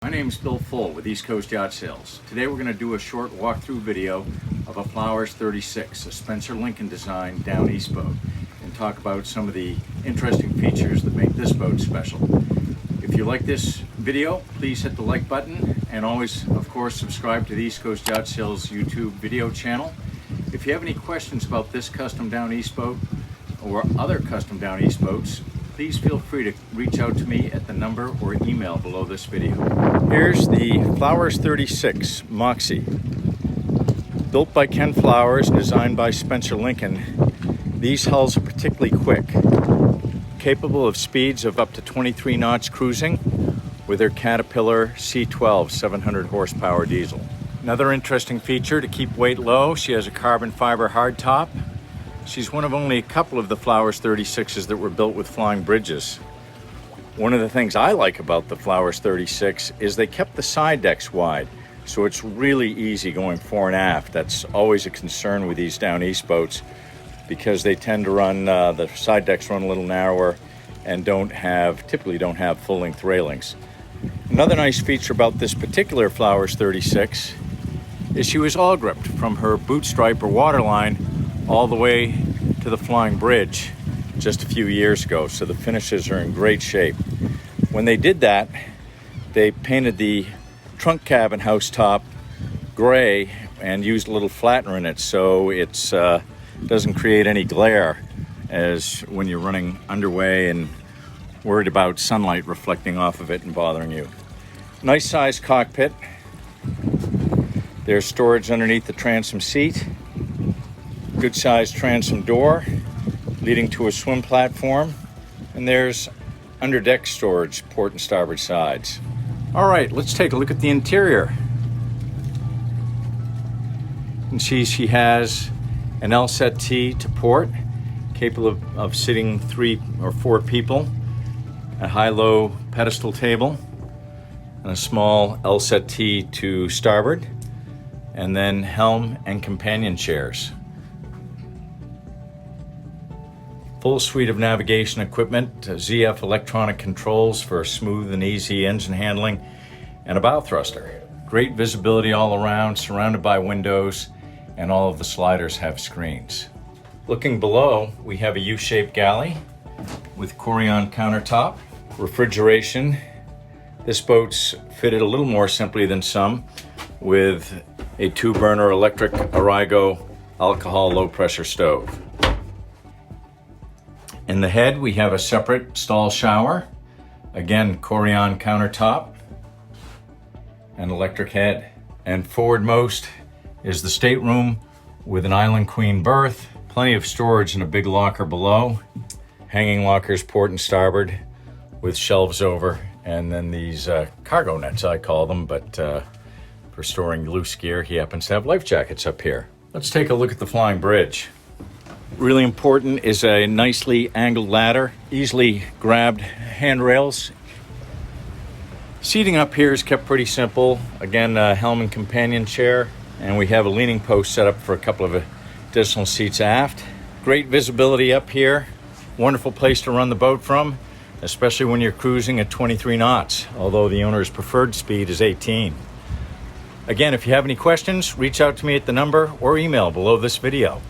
My name is Bill Full with East Coast Yacht Sales. Today we're going to do a short walkthrough video of a Flowers 36, a Spencer Lincoln design down east boat, and talk about some of the interesting features that make this boat special. If you like this video, please hit the like button and always, of course, subscribe to the East Coast Yacht Sales YouTube video channel. If you have any questions about this custom down east boat or other custom down east boats, please feel free to reach out to me at the number or email below this video. Here's the Flowers 36 Moxie. Built by Ken Flowers and designed by Spencer Lincoln, these hulls are particularly quick, capable of speeds of up to 23 knots cruising with their Caterpillar C12 700 horsepower diesel. Another interesting feature to keep weight low, she has a carbon fiber hardtop. She's one of only a couple of the Flowers 36s that were built with flying bridges. One of the things I like about the Flowers 36 is they kept the side decks wide, so it's really easy going fore and aft. That's always a concern with these down east boats because they tend to run, the side decks run a little narrower and typically don't have full-length railings. Another nice feature about this particular Flowers 36 is she was Awlgripped from her bootstripe or waterline all the way to the flying bridge just a few years ago, so the finishes are in great shape. When they did that, they painted the trunk cabin house top gray and used a little flattener in it so it doesn't create any glare as when you're running underway and worried about sunlight reflecting off of it and bothering you. Nice sized cockpit. There's storage underneath the transom seat. Good sized transom door leading to a swim platform, and there's underdeck storage, port and starboard sides. All right, let's take a look at the interior. And she has an L-set T to port, capable of sitting 3 or 4 people, a high-low pedestal table, and a small L-set T to starboard, and then helm and companion chairs. Full suite of navigation equipment, ZF electronic controls for smooth and easy engine handling, and a bow thruster. Great visibility all around, surrounded by windows, and all of the sliders have screens. Looking below, we have a U-shaped galley with Corian countertop, refrigeration. This boat's fitted a little more simply than some with a 2-burner electric Arrigo alcohol low-pressure stove. In the head, we have a separate stall shower. Again, Corian countertop and electric head. And forwardmost is the stateroom with an island queen berth, plenty of storage and a big locker below. Hanging lockers port and starboard with shelves over, and then these cargo nets, I call them, but for storing loose gear, he happens to have life jackets up here. Let's take a look at the flying bridge. Really important is a nicely angled ladder, easily grabbed handrails. Seating up here is kept pretty simple. Again, a helm and companion chair, and we have a leaning post set up for a couple of additional seats aft. Great visibility up here. Wonderful place to run the boat from, especially when you're cruising at 23 knots, although the owner's preferred speed is 18. Again, if you have any questions, reach out to me at the number or email below this video.